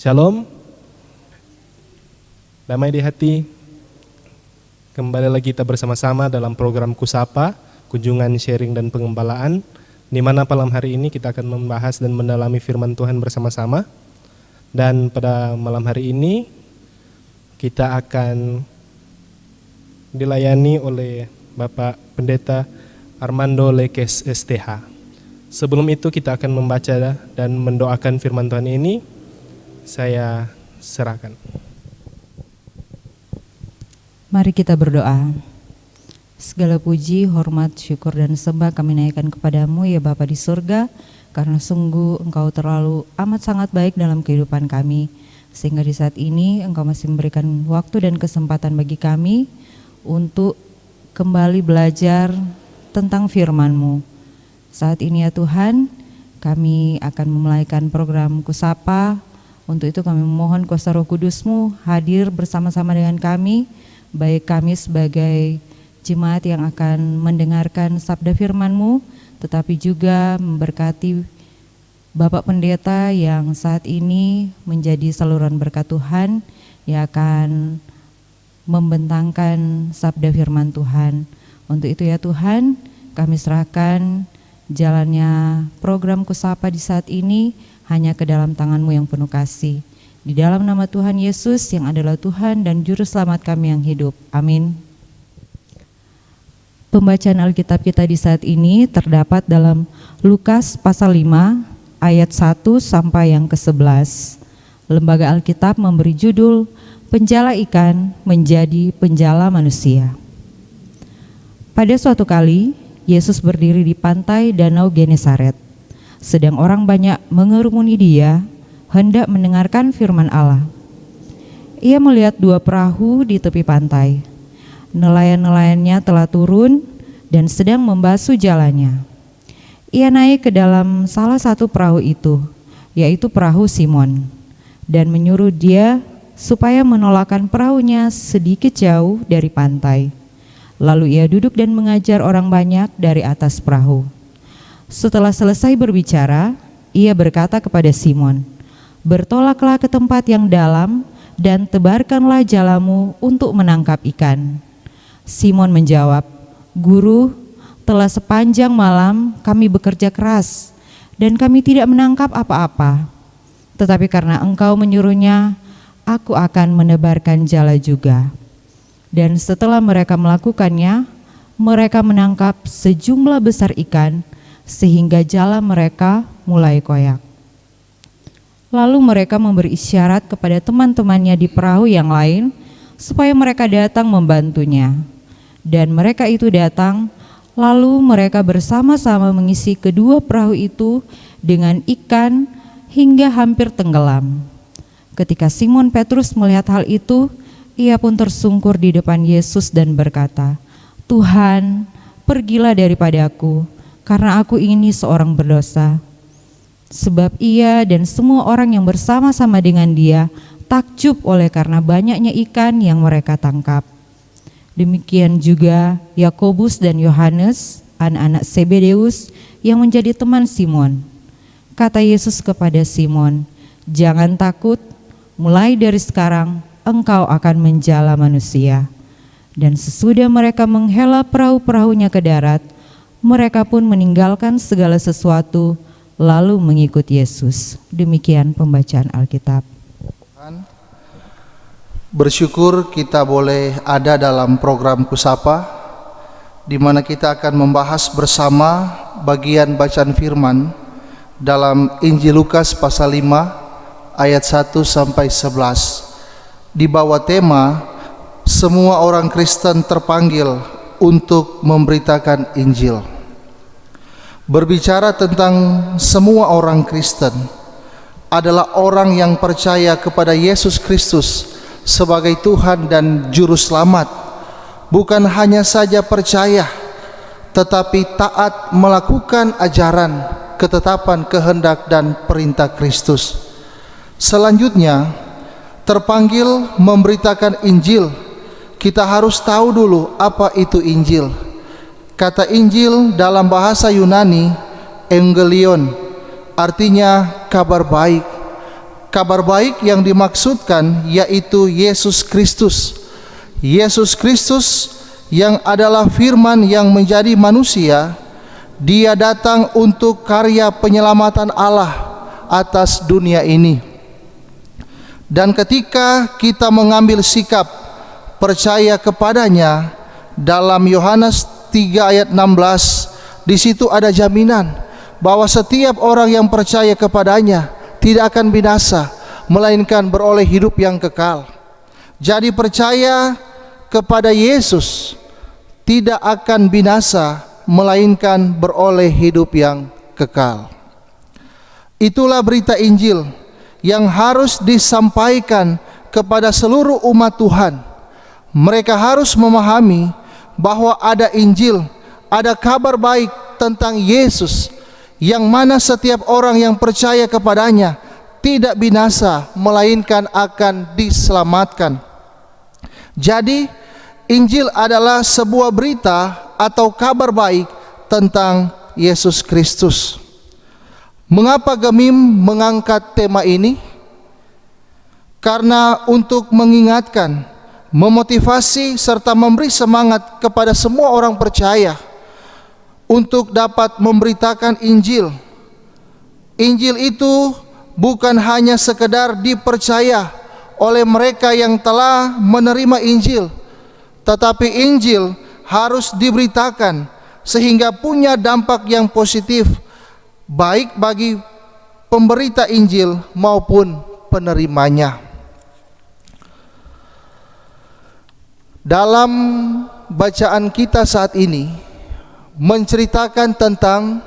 Shalom, damai di hati. Kembali lagi kita bersama-sama dalam program Kusapa, kunjungan sharing dan pengembalaan, di mana malam hari ini kita akan membahas dan mendalami firman Tuhan bersama-sama. Dan pada malam hari ini kita akan dilayani oleh Bapak Pendeta Armando Lekes STH. Sebelum itu kita akan membaca dan mendoakan firman Tuhan ini. Saya serahkan. Mari kita berdoa. Segala puji, hormat, syukur dan sembah kami naikkan kepadamu ya Bapa di surga, karena sungguh Engkau terlalu amat sangat baik dalam kehidupan kami, sehingga di saat ini Engkau masih memberikan waktu dan kesempatan bagi kami untuk kembali belajar tentang firman-Mu. Saat ini ya Tuhan, kami akan memulaikan program Kusapa. Untuk itu kami memohon kuasa Roh Kudus-Mu hadir bersama-sama dengan kami, baik kami sebagai jemaat yang akan mendengarkan sabda firman-Mu, tetapi juga memberkati Bapak Pendeta yang saat ini menjadi saluran berkat Tuhan yang akan membentangkan sabda firman Tuhan. Untuk itu ya Tuhan, kami serahkan jalannya program Kusapa di saat ini hanya ke dalam tangan-Mu yang penuh kasih. Di dalam nama Tuhan Yesus yang adalah Tuhan dan Juru Selamat kami yang hidup. Amin. Pembacaan Alkitab kita di saat ini terdapat dalam Lukas pasal 5 ayat 1 sampai yang ke-11. Lembaga Alkitab memberi judul Penjala Ikan Menjadi Penjala Manusia. Pada suatu kali, Yesus berdiri di pantai Danau Genesaret. Sedang orang banyak mengerumuni Dia, hendak mendengarkan firman Allah. Ia melihat dua perahu di tepi pantai. Nelayan-nelayannya telah turun dan sedang membasuh jalannya. Ia naik ke dalam salah satu perahu itu, yaitu perahu Simon, dan menyuruh dia supaya menolakkan perahunya sedikit jauh dari pantai. Lalu ia duduk dan mengajar orang banyak dari atas perahu. Setelah selesai berbicara, ia berkata kepada Simon, "Bertolaklah ke tempat yang dalam dan tebarkanlah jalamu untuk menangkap ikan." Simon menjawab, "Guru, telah sepanjang malam kami bekerja keras dan kami tidak menangkap apa-apa. Tetapi karena Engkau menyuruhnya, aku akan menebarkan jala juga." Dan setelah mereka melakukannya, mereka menangkap sejumlah besar ikan sehingga jala mereka mulai koyak. Lalu mereka memberi isyarat kepada teman-temannya di perahu yang lain supaya mereka datang membantunya. Dan mereka itu datang, lalu mereka bersama-sama mengisi kedua perahu itu dengan ikan hingga hampir tenggelam. Ketika Simon Petrus melihat hal itu, ia pun tersungkur di depan Yesus dan berkata, "Tuhan, pergilah daripadaku, karena aku ini seorang berdosa." Sebab ia dan semua orang yang bersama-sama dengan dia takjub oleh karena banyaknya ikan yang mereka tangkap. Demikian juga Yakobus dan Yohanes, anak-anak Zebedeus yang menjadi teman Simon. Kata Yesus kepada Simon, "Jangan takut, mulai dari sekarang engkau akan menjala manusia." Dan sesudah mereka menghela perahu-perahunya ke darat, mereka pun meninggalkan segala sesuatu lalu mengikut Yesus. Demikian pembacaan Alkitab. Bersyukur kita boleh ada dalam program Kusapa, di mana kita akan membahas bersama bagian bacaan firman dalam Injil Lukas pasal 5 ayat 1 sampai 11. Di bawah tema semua orang Kristen terpanggil untuk memberitakan Injil. Berbicara tentang semua orang Kristen adalah orang yang percaya kepada Yesus Kristus sebagai Tuhan dan Juru Selamat. Bukan hanya saja percaya, tetapi taat melakukan ajaran, ketetapan, kehendak dan perintah Kristus. Selanjutnya, terpanggil memberitakan Injil. Kita harus tahu dulu apa itu Injil. Kata Injil dalam bahasa Yunani, Evangelion, artinya kabar baik. Kabar baik yang dimaksudkan yaitu Yesus Kristus. Yesus Kristus yang adalah firman yang menjadi manusia. Dia datang untuk karya penyelamatan Allah atas dunia ini. Dan ketika kita mengambil sikap percaya kepadanya, dalam Yohanes 3 ayat 16, di situ ada jaminan bahwa setiap orang yang percaya kepadanya tidak akan binasa, melainkan beroleh hidup yang kekal. Jadi percaya kepada Yesus tidak akan binasa, melainkan beroleh hidup yang kekal. Itulah berita Injil yang harus disampaikan kepada seluruh umat Tuhan. Mereka harus memahami bahwa ada Injil, ada kabar baik tentang Yesus, yang mana setiap orang yang percaya kepadanya tidak binasa, melainkan akan diselamatkan. Jadi Injil adalah sebuah berita atau kabar baik tentang Yesus Kristus. Mengapa Gemim mengangkat tema ini? Karena untuk mengingatkan, memotivasi serta memberi semangat kepada semua orang percaya untuk dapat memberitakan Injil. Injil itu bukan hanya sekedar dipercaya oleh mereka yang telah menerima Injil, tetapi Injil harus diberitakan sehingga punya dampak yang positif, baik bagi pemberita Injil maupun penerimanya. Dalam bacaan kita saat ini menceritakan tentang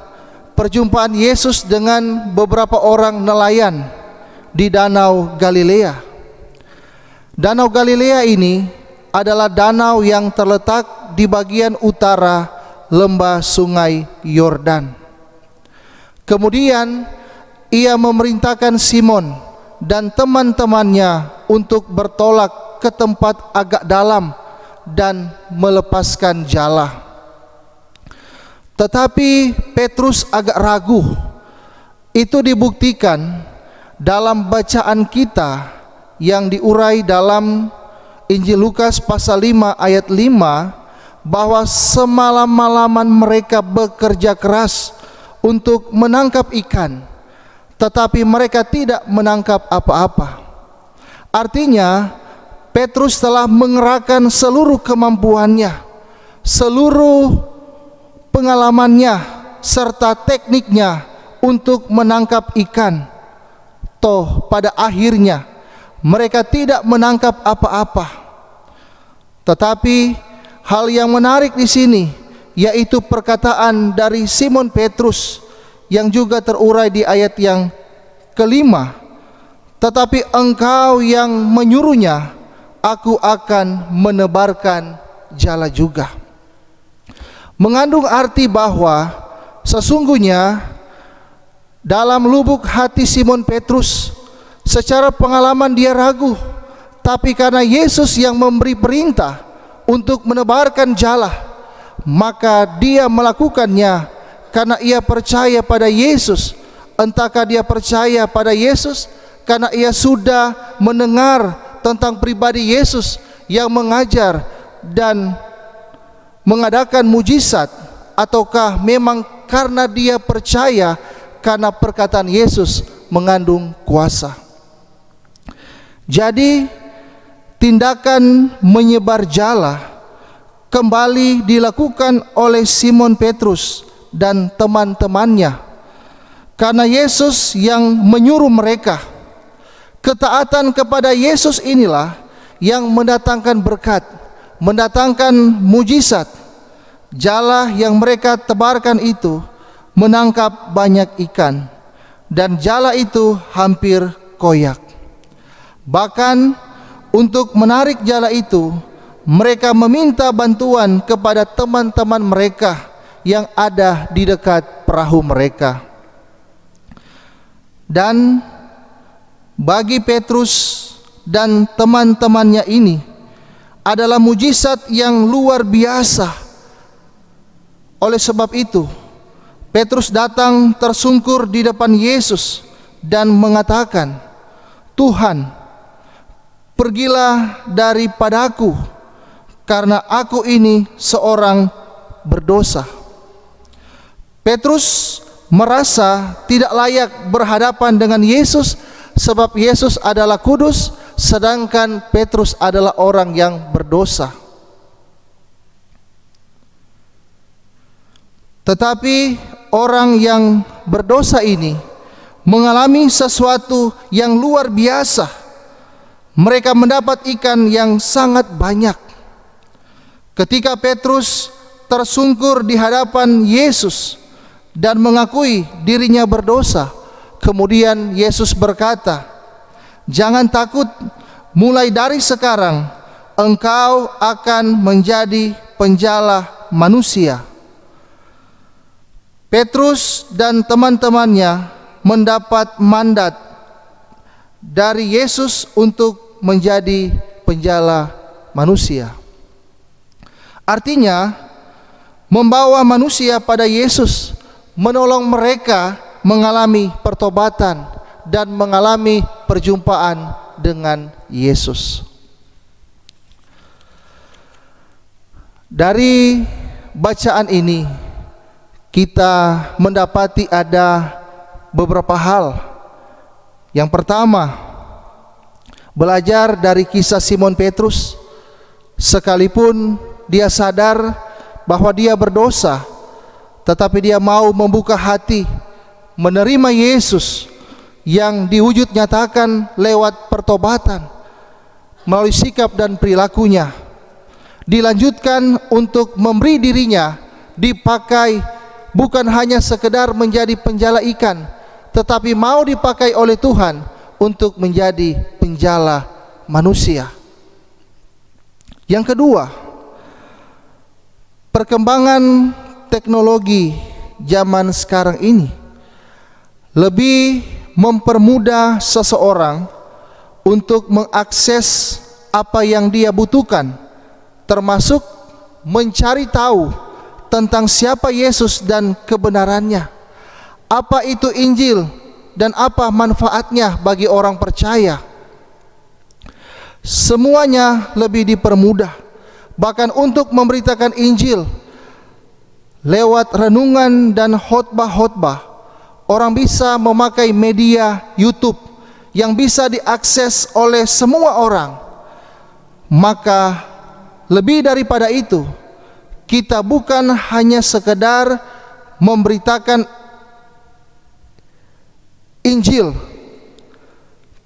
perjumpaan Yesus dengan beberapa orang nelayan di Danau Galilea. Danau Galilea ini adalah danau yang terletak di bagian utara lembah Sungai Yordan. Kemudian ia memerintahkan Simon dan teman-temannya untuk bertolak ke tempat agak dalam dan melepaskan jala. Tetapi Petrus agak ragu. Itu dibuktikan dalam bacaan kita yang diurai dalam Injil Lukas pasal 5 ayat 5, bahwa semalam-malaman mereka bekerja keras untuk menangkap ikan, tetapi mereka tidak menangkap apa-apa. Artinya Petrus telah mengerahkan seluruh kemampuannya, seluruh pengalamannya serta tekniknya untuk menangkap ikan. Toh pada akhirnya mereka tidak menangkap apa-apa. Tetapi hal yang menarik di sini yaitu perkataan dari Simon Petrus yang juga terurai di ayat yang kelima. Tetapi engkau yang menyuruhnya, aku akan menebarkan jala juga. Mengandung arti bahwa sesungguhnya dalam lubuk hati Simon Petrus, secara pengalaman dia ragu, tapi karena Yesus yang memberi perintah untuk menebarkan jala, maka dia melakukannya karena ia percaya pada Yesus. Entahkah dia percaya pada Yesus karena ia sudah mendengar tentang pribadi Yesus yang mengajar dan mengadakan mujizat, ataukah memang karena dia percaya karena perkataan Yesus mengandung kuasa. Jadi tindakan menyebar jala kembali dilakukan oleh Simon Petrus dan teman-temannya karena Yesus yang menyuruh mereka. Ketaatan kepada Yesus inilah yang mendatangkan berkat, mendatangkan mujizat. Jala yang mereka tebarkan itu menangkap banyak ikan, dan jala itu hampir koyak. Bahkan untuk menarik jala itu, mereka meminta bantuan kepada teman-teman mereka yang ada di dekat perahu mereka. Dan bagi Petrus dan teman-temannya ini adalah mujizat yang luar biasa. Oleh sebab itu, Petrus datang tersungkur di depan Yesus dan mengatakan, "Tuhan, pergilah daripadaku, karena aku ini seorang berdosa." Petrus merasa tidak layak berhadapan dengan Yesus sebab Yesus adalah kudus, sedangkan Petrus adalah orang yang berdosa. Tetapi orang yang berdosa ini mengalami sesuatu yang luar biasa. Mereka mendapat ikan yang sangat banyak. Ketika Petrus tersungkur di hadapan Yesus dan mengakui dirinya berdosa, kemudian Yesus berkata, "Jangan takut, mulai dari sekarang engkau akan menjadi penjala manusia." Petrus dan teman-temannya mendapat mandat dari Yesus untuk menjadi penjala manusia. Artinya, membawa manusia pada Yesus, menolong mereka mengalami pertobatan dan mengalami perjumpaan dengan Yesus. Dari bacaan ini kita mendapati ada beberapa hal. Yang pertama, belajar dari kisah Simon Petrus. Sekalipun dia sadar bahwa dia berdosa, tetapi dia mau membuka hati menerima Yesus yang diwujud nyatakan lewat pertobatan melalui sikap dan perilakunya. Dilanjutkan untuk memberi dirinya dipakai bukan hanya sekedar menjadi penjala ikan, tetapi mau dipakai oleh Tuhan untuk menjadi penjala manusia. Yang kedua, perkembangan teknologi zaman sekarang ini lebih mempermudah seseorang untuk mengakses apa yang dia butuhkan, termasuk mencari tahu tentang siapa Yesus dan kebenarannya, apa itu Injil dan apa manfaatnya bagi orang percaya. Semuanya lebih dipermudah. Bahkan untuk memberitakan Injil lewat renungan dan khotbah-khotbah, orang bisa memakai media YouTube yang bisa diakses oleh semua orang. Maka lebih daripada itu, kita bukan hanya sekedar memberitakan Injil,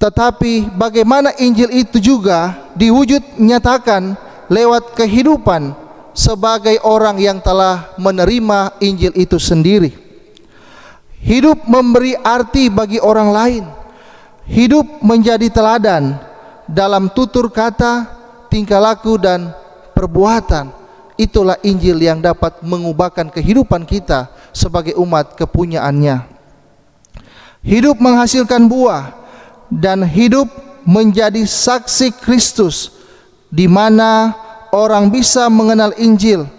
tetapi bagaimana Injil itu juga diwujud nyatakan lewat kehidupan sebagai orang yang telah menerima Injil itu sendiri. Hidup memberi arti bagi orang lain. Hidup menjadi teladan dalam tutur kata, tingkah laku dan perbuatan. Itulah Injil yang dapat mengubahkan kehidupan kita sebagai umat kepunyaannya. Hidup menghasilkan buah dan hidup menjadi saksi Kristus, di mana orang bisa mengenal Injil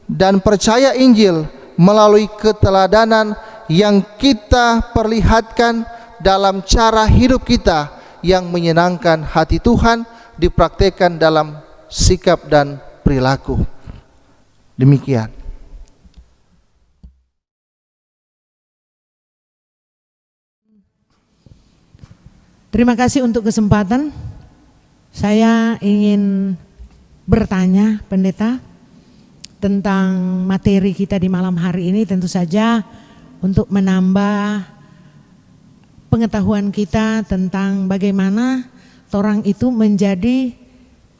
dan percaya Injil melalui keteladanan yang kita perlihatkan dalam cara hidup kita yang menyenangkan hati Tuhan, dipraktekkan dalam sikap dan perilaku. Demikian. Terima kasih untuk kesempatan. Saya ingin bertanya, Pendeta, tentang materi kita di malam hari ini. Tentu saja untuk menambah pengetahuan kita tentang bagaimana orang itu menjadi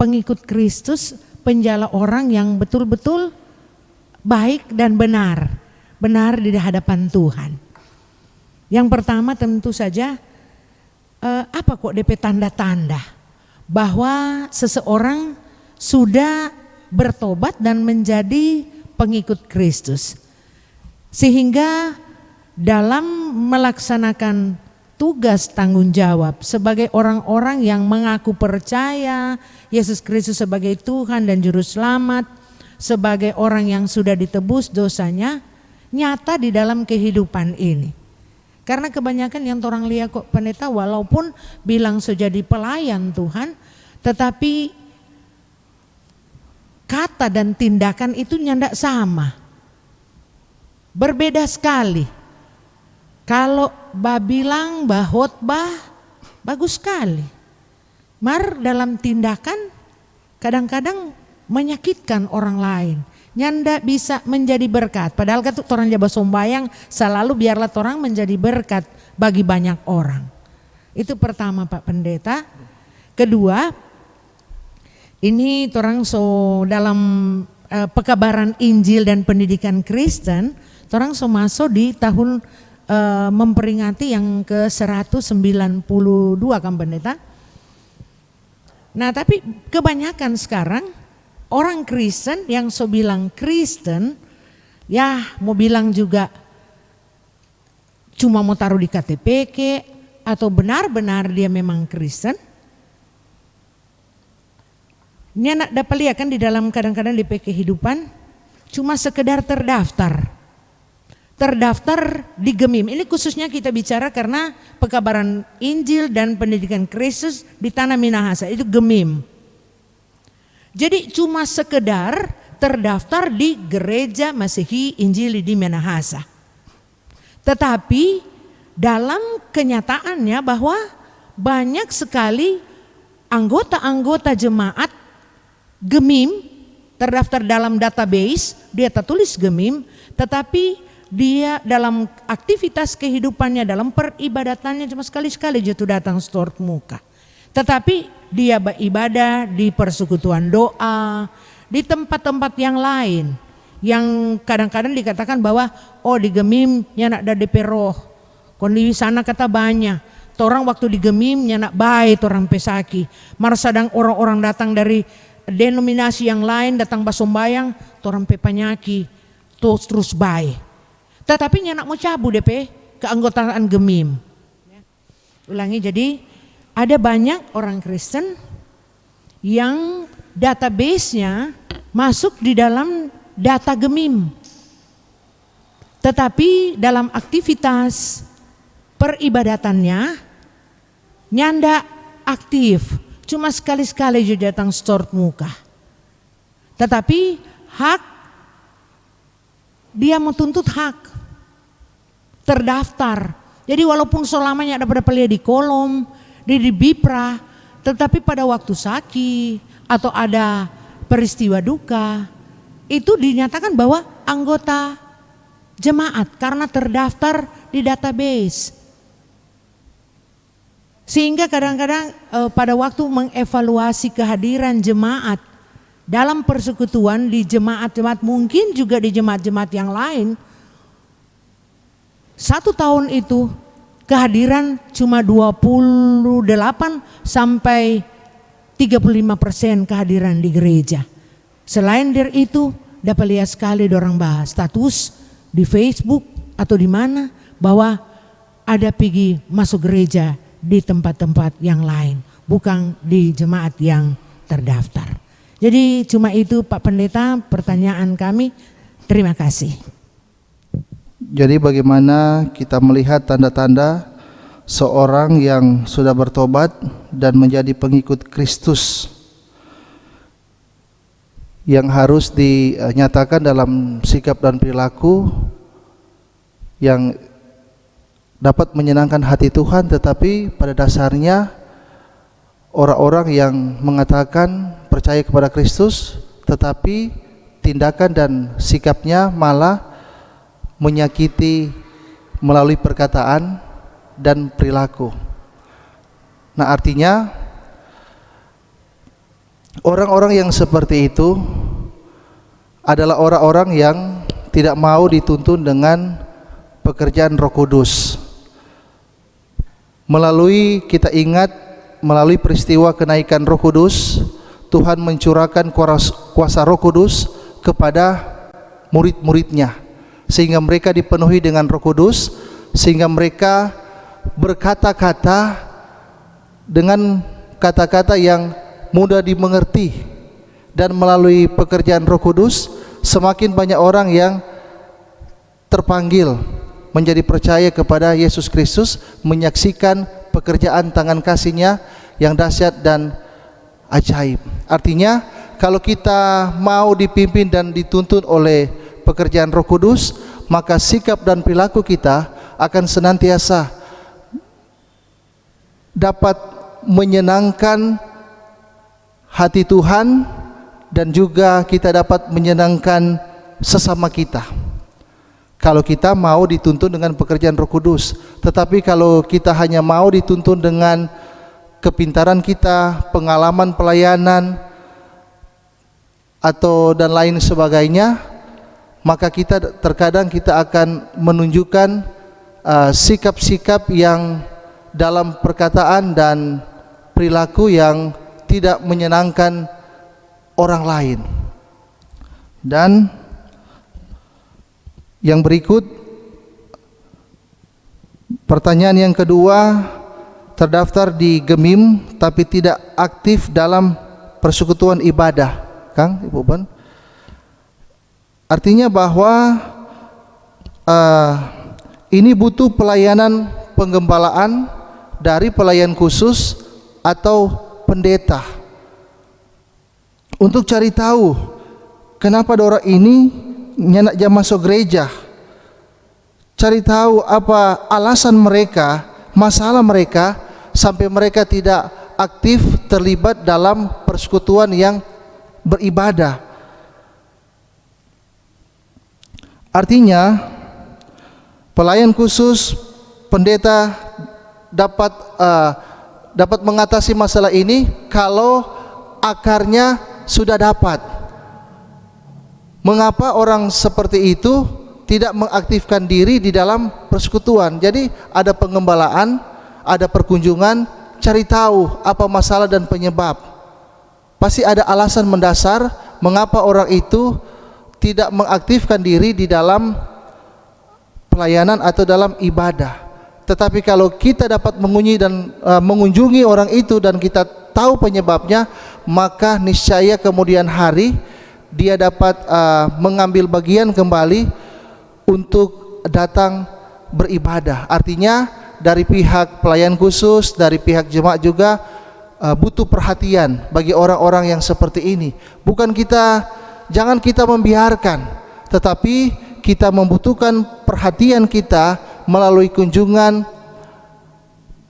pengikut Kristus, penjala orang yang betul-betul baik dan benar di hadapan Tuhan. Yang pertama tentu saja, apa kok DP tanda-tanda bahwa seseorang sudah bertobat dan menjadi pengikut Kristus, sehingga dalam melaksanakan tugas tanggung jawab sebagai orang-orang yang mengaku percaya Yesus Kristus sebagai Tuhan dan Juru Selamat, sebagai orang yang sudah ditebus dosanya, nyata di dalam kehidupan ini. Karena kebanyakan yang orang lihat kok pendeta walaupun bilang sejadi pelayan Tuhan, tetapi kata dan tindakan itu nyandak sama. Berbeda sekali. Kalau bilang khotbah bagus sekali. Mar dalam tindakan kadang-kadang menyakitkan orang lain. Nyanda bisa menjadi berkat. Padahal kan orang Jawa sombayang selalu biarlah orang menjadi berkat bagi banyak orang. Itu pertama Pak Pendeta. Kedua, ini orang dalam pekabaran Injil dan pendidikan Kristen, orang masuk di tahun memperingati yang ke 192 kan Pendeta. Nah tapi kebanyakan sekarang orang Kristen yang bilang Kristen, ya mau bilang juga cuma mau taruh di KTP atau benar-benar dia memang Kristen. Ini anak dapat lihat kan di dalam kadang-kadang di kehidupan cuma sekedar terdaftar di Gemim. Ini khususnya kita bicara karena pekabaran Injil dan pendidikan Kristus di tanah Minahasa itu Gemim. Jadi cuma sekedar terdaftar di gereja Masehi Injili di Minahasa. Tetapi dalam kenyataannya bahwa banyak sekali anggota-anggota jemaat Gemim terdaftar dalam database, dia tertulis Gemim, tetapi dia dalam aktivitas kehidupannya, dalam peribadatannya cuma sekali-sekali jatuh datang stort muka. Tetapi dia beribadah di persekutuan doa, di tempat-tempat yang lain. Yang kadang-kadang dikatakan bahwa di Gemim nyanak ada DP roh. Di sana kata banyak. Orang waktu di Gemim nyanak baik orang pesaki. Mar sedang orang-orang datang dari denominasi yang lain datang basombayang, orang pepanyaki terus baik. Tetapi nyanak mau cabut DP keanggotaan Gemim. Ulangi, jadi ada banyak orang Kristen yang database-nya masuk di dalam data Gemim. Tetapi dalam aktivitas peribadatannya nyanda aktif. Cuma sekali-sekali juga datang stort muka. Tetapi hak, dia mau tuntut hak. Terdaftar. Jadi walaupun selamanya ada pada pelia di kolom, di Bipra, tetapi pada waktu sakit atau ada peristiwa duka, itu dinyatakan bahwa anggota jemaat karena terdaftar di database. Sehingga kadang-kadang pada waktu mengevaluasi kehadiran jemaat dalam persekutuan di jemaat-jemaat, mungkin juga di jemaat-jemaat yang lain, 1 tahun itu kehadiran cuma 28 sampai 35% kehadiran di gereja. Selain dari itu dapat lihat sekali orang bahas status di Facebook atau di mana bahwa ada pergi masuk gereja di tempat-tempat yang lain, bukan di jemaat yang terdaftar. Jadi cuma itu Pak Pendeta pertanyaan kami. Terima kasih. Jadi bagaimana kita melihat tanda-tanda seorang yang sudah bertobat dan menjadi pengikut Kristus yang harus dinyatakan dalam sikap dan perilaku yang dapat menyenangkan hati Tuhan, tetapi pada dasarnya orang-orang yang mengatakan percaya kepada Kristus tetapi tindakan dan sikapnya malah menyakiti melalui perkataan dan perilaku. Nah, artinya orang-orang yang seperti itu adalah orang-orang yang tidak mau dituntun dengan pekerjaan Roh Kudus. Kita ingat melalui peristiwa kenaikan Roh Kudus, Tuhan mencurahkan kuasa Roh Kudus kepada murid-muridnya, sehingga mereka dipenuhi dengan Roh Kudus, sehingga mereka berkata-kata dengan kata-kata yang mudah dimengerti. Dan melalui pekerjaan Roh Kudus semakin banyak orang yang terpanggil menjadi percaya kepada Yesus Kristus, menyaksikan pekerjaan tangan kasih-Nya yang dahsyat dan ajaib. Artinya, kalau kita mau dipimpin dan dituntun oleh pekerjaan Roh Kudus, maka sikap dan perilaku kita akan senantiasa dapat menyenangkan hati Tuhan, dan juga kita dapat menyenangkan sesama kita. Kalau kita mau dituntun dengan pekerjaan Roh Kudus. Tetapi kalau kita hanya mau dituntun dengan kepintaran kita, pengalaman pelayanan, atau dan lain sebagainya, maka terkadang kita akan menunjukkan sikap-sikap yang dalam perkataan dan perilaku yang tidak menyenangkan orang lain. Dan yang berikut, pertanyaan yang kedua, terdaftar di Gemim tapi tidak aktif dalam persekutuan ibadah. Kang, Ibu Ben, artinya bahwa ini butuh pelayanan penggembalaan dari pelayan khusus atau pendeta untuk cari tahu kenapa orang ini nyenak jam masuk gereja, cari tahu apa alasan mereka, masalah mereka sampai mereka tidak aktif terlibat dalam persekutuan yang beribadah. Artinya pelayan khusus, pendeta dapat mengatasi masalah ini kalau akarnya sudah dapat. Mengapa orang seperti itu tidak mengaktifkan diri di dalam persekutuan? Jadi ada pengembalaan, ada perkunjungan, cari tahu apa masalah dan penyebab. Pasti ada alasan mendasar mengapa orang itu tidak mengaktifkan diri di dalam pelayanan atau dalam ibadah. Tetapi kalau kita dapat mengunjungi orang itu dan kita tahu penyebabnya, maka niscaya kemudian hari dia dapat mengambil bagian kembali untuk datang beribadah. Artinya dari pihak pelayan khusus, dari pihak jemaat juga butuh perhatian bagi orang-orang yang seperti ini. Jangan kita membiarkan, tetapi kita membutuhkan perhatian kita melalui kunjungan,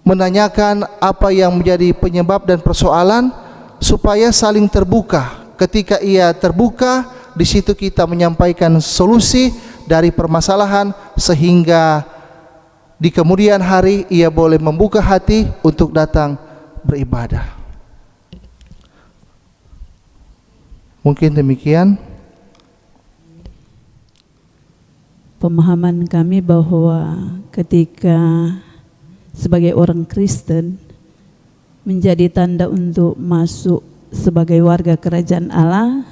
menanyakan apa yang menjadi penyebab dan persoalan supaya saling terbuka. Ketika ia terbuka, di situ kita menyampaikan solusi dari permasalahan sehingga di kemudian hari ia boleh membuka hati untuk datang beribadah. Mungkin demikian pemahaman kami bahwa ketika sebagai orang Kristen menjadi tanda untuk masuk sebagai warga kerajaan Allah,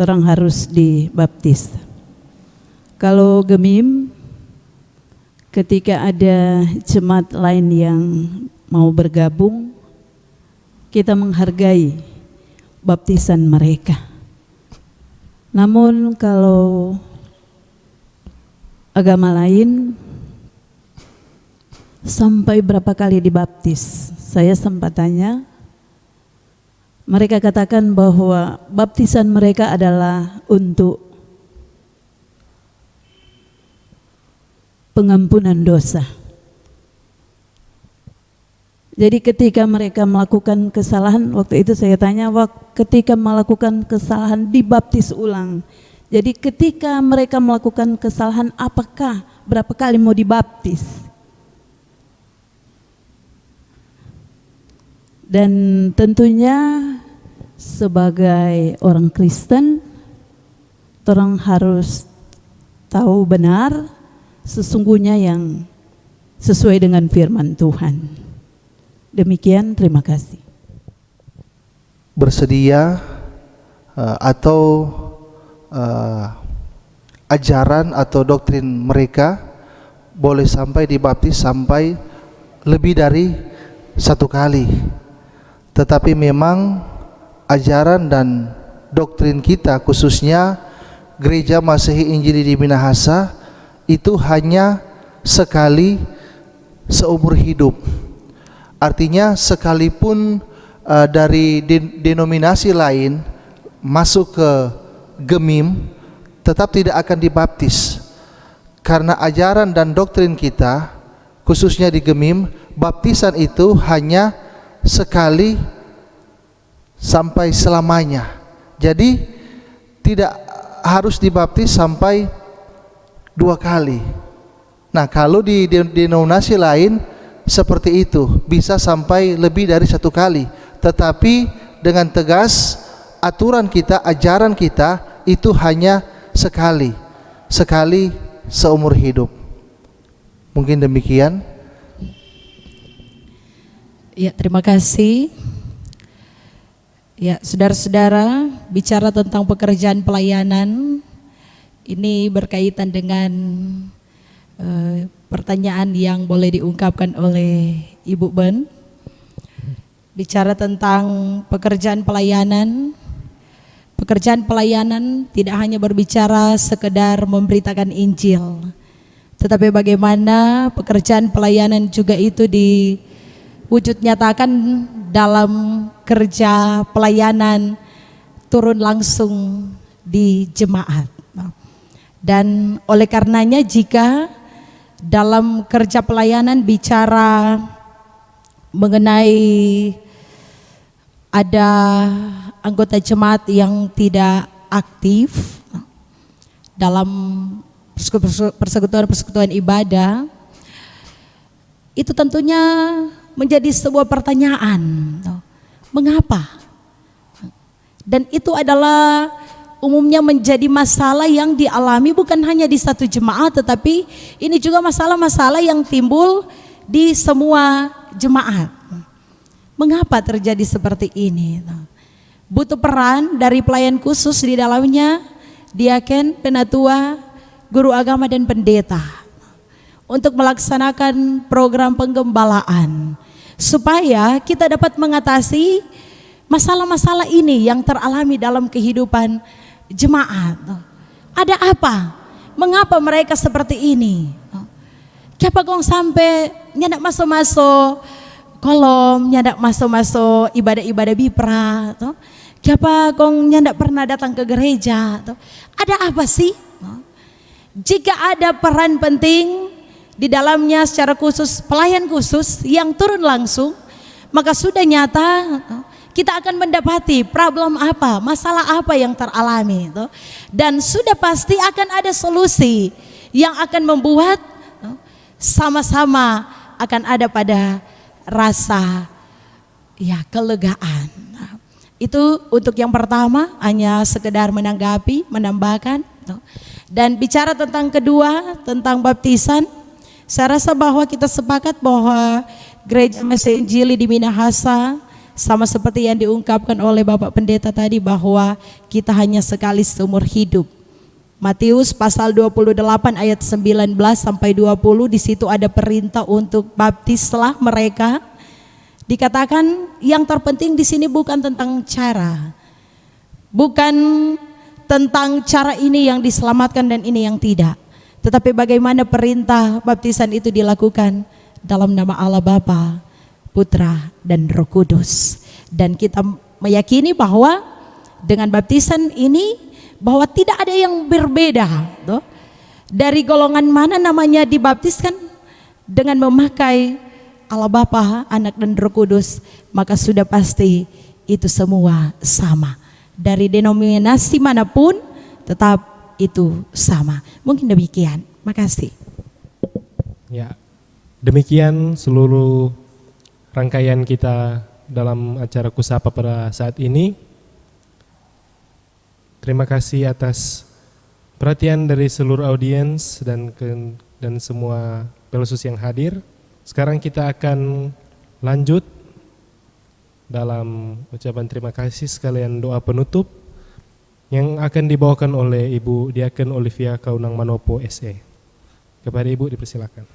orang harus dibaptis. Kalau Gemim, ketika ada jemaat lain yang mau bergabung, kita menghargai baptisan mereka. Namun kalau agama lain sampai berapa kali dibaptis? Saya sempat tanya, mereka katakan bahwa baptisan mereka adalah untuk pengampunan dosa. Jadi ketika mereka melakukan kesalahan, waktu itu saya tanya, ketika melakukan kesalahan dibaptis ulang. Jadi ketika mereka melakukan kesalahan, apakah berapa kali mau dibaptis? Dan tentunya sebagai orang Kristen, orang harus tahu benar sesungguhnya yang sesuai dengan firman Tuhan. Demikian, terima kasih. Bersedia atau ajaran atau doktrin mereka boleh sampai dibaptis sampai lebih dari satu kali. Tetapi memang ajaran dan doktrin kita, khususnya Gereja Masehi Injili di Minahasa, itu hanya sekali seumur hidup. Artinya sekalipun dari denominasi lain masuk ke Gemim, tetap tidak akan dibaptis. Karena ajaran dan doktrin kita, khususnya di Gemim, baptisan itu hanya sekali sampai selamanya. Jadi tidak harus dibaptis sampai 2 kali. Nah, kalau di denominasi lain seperti itu, bisa sampai lebih dari 1 kali. Tetapi dengan tegas, aturan kita, ajaran kita itu hanya sekali seumur hidup. Mungkin demikian. Ya, terima kasih. Ya, saudara-saudara, bicara tentang pekerjaan pelayanan, ini berkaitan dengan pertanyaan yang boleh diungkapkan oleh Ibu Ben. Bicara tentang pekerjaan pelayanan tidak hanya berbicara sekedar memberitakan Injil, tetapi bagaimana pekerjaan pelayanan juga itu diwujud nyatakan dalam kerja pelayanan turun langsung di jemaat. Dan oleh karenanya jika dalam kerja pelayanan bicara mengenai ada anggota jemaat yang tidak aktif dalam persekutuan ibadah, itu tentunya menjadi sebuah pertanyaan, mengapa? Dan itu adalah umumnya menjadi masalah yang dialami bukan hanya di satu jemaat, tetapi ini juga masalah-masalah yang timbul di semua jemaat. Mengapa terjadi seperti ini? Butuh peran dari pelayan khusus di dalamnya, diaken, penatua, guru agama dan pendeta untuk melaksanakan program penggembalaan supaya kita dapat mengatasi masalah-masalah ini yang teralami dalam kehidupan jemaat. Ada apa? Mengapa mereka seperti ini? Kenapa kong sampai nyandak masuk-masuk kolom, nyandak masuk-masuk ibadah-ibadah bipra? Kenapa kong nyandak pernah datang ke gereja? Ada apa sih? Jika ada peran penting di dalamnya secara khusus, pelayan khusus yang turun langsung, maka sudah nyata kita akan mendapati problem apa, masalah apa yang teralami, dan sudah pasti akan ada solusi yang akan membuat sama-sama akan ada pada rasa kelegaan. Itu untuk yang pertama, hanya sekedar menanggapi, menambahkan. Dan bicara tentang kedua, tentang baptisan, saya rasa bahwa kita sepakat bahwa Gereja Mesias Injili di Minahasa sama seperti yang diungkapkan oleh Bapak Pendeta tadi, bahwa kita hanya sekali seumur hidup. Matius pasal 28 ayat 19 sampai 20, di situ ada perintah untuk baptislah mereka. Dikatakan yang terpenting di sini bukan tentang cara, bukan tentang cara ini yang diselamatkan dan ini yang tidak, tetapi bagaimana perintah baptisan itu dilakukan dalam nama Allah Bapa, Putra dan Roh Kudus. Dan kita meyakini bahwa dengan baptisan ini bahwa tidak ada yang berbeda dari golongan mana namanya dibaptiskan dengan memakai Allah Bapa, Anak dan Roh Kudus, maka sudah pasti itu semua sama. Dari denominasi manapun tetap itu sama. Mungkin demikian. Makasih. Ya, demikian seluruh rangkaian kita dalam acara Kusapa pada saat ini. Terima kasih atas perhatian dari seluruh audiens dan semua pelosus yang hadir. Sekarang kita akan lanjut dalam ucapan terima kasih sekalian doa penutup yang akan dibawakan oleh Ibu Diaken Olivia Kaunang Manopo SE. Kepada Ibu dipersilakan.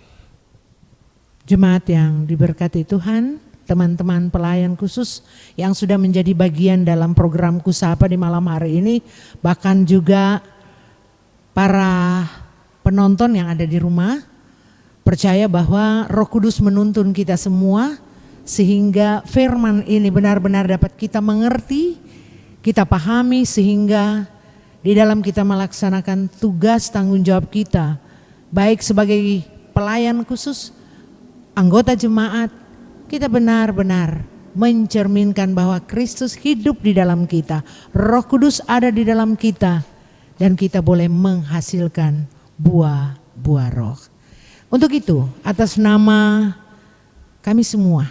Jemaat yang diberkati Tuhan, teman-teman pelayan khusus yang sudah menjadi bagian dalam program Kusapa di malam hari ini, bahkan juga para penonton yang ada di rumah, percaya bahwa Roh Kudus menuntun kita semua sehingga firman ini benar-benar dapat kita mengerti, kita pahami, sehingga di dalam kita melaksanakan tugas tanggung jawab kita, baik sebagai pelayan khusus, anggota jemaat, kita benar-benar mencerminkan bahwa Kristus hidup di dalam kita, Roh Kudus ada di dalam kita, dan kita boleh menghasilkan buah-buah roh. Untuk itu, atas nama kami semua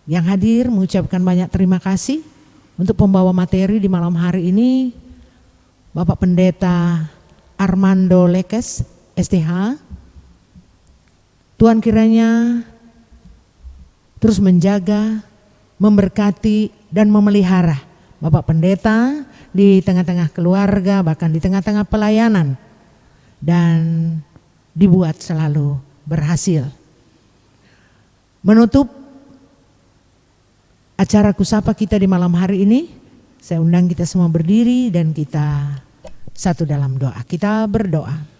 yang hadir mengucapkan banyak terima kasih untuk pembawa materi di malam hari ini, Bapak Pendeta Armando Lekes, STH. Tuhan kiranya terus menjaga, memberkati, dan memelihara Bapak Pendeta di tengah-tengah keluarga, bahkan di tengah-tengah pelayanan, dan dibuat selalu berhasil. Menutup acara Kusapa kita di malam hari ini, saya undang kita semua berdiri dan kita satu dalam doa. Kita berdoa.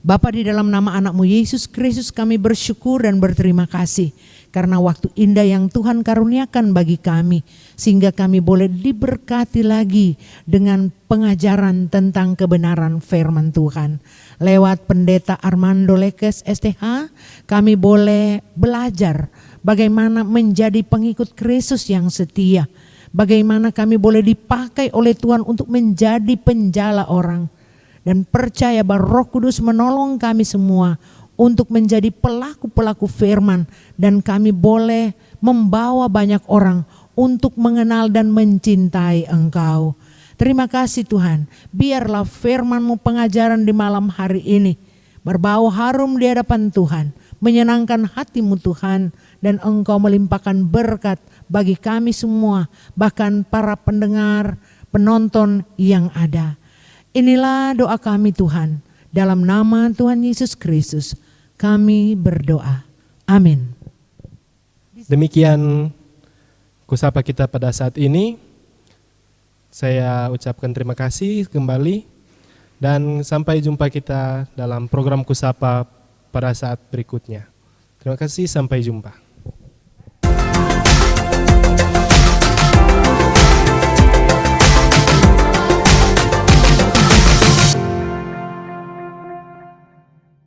Bapa, di dalam nama anak-Mu Yesus Kristus kami bersyukur dan berterima kasih karena waktu indah yang Tuhan karuniakan bagi kami, sehingga kami boleh diberkati lagi dengan pengajaran tentang kebenaran firman Tuhan. Lewat Pendeta Armando Lekes STH, kami boleh belajar bagaimana menjadi pengikut Kristus yang setia, bagaimana kami boleh dipakai oleh Tuhan untuk menjadi penjala orang, dan percaya bahwa Roh Kudus menolong kami semua untuk menjadi pelaku-pelaku firman, dan kami boleh membawa banyak orang untuk mengenal dan mencintai Engkau. Terima kasih Tuhan, biarlah firman-Mu pengajaran di malam hari ini berbau harum di hadapan Tuhan, menyenangkan hati-Mu Tuhan, dan Engkau melimpahkan berkat bagi kami semua, bahkan para pendengar, penonton yang ada. Inilah doa kami Tuhan, dalam nama Tuhan Yesus Kristus kami berdoa. Amin. Demikian Kusapa kita pada saat ini. Saya ucapkan terima kasih kembali, dan sampai jumpa kita dalam program Kusapa pada saat berikutnya. Terima kasih, sampai jumpa.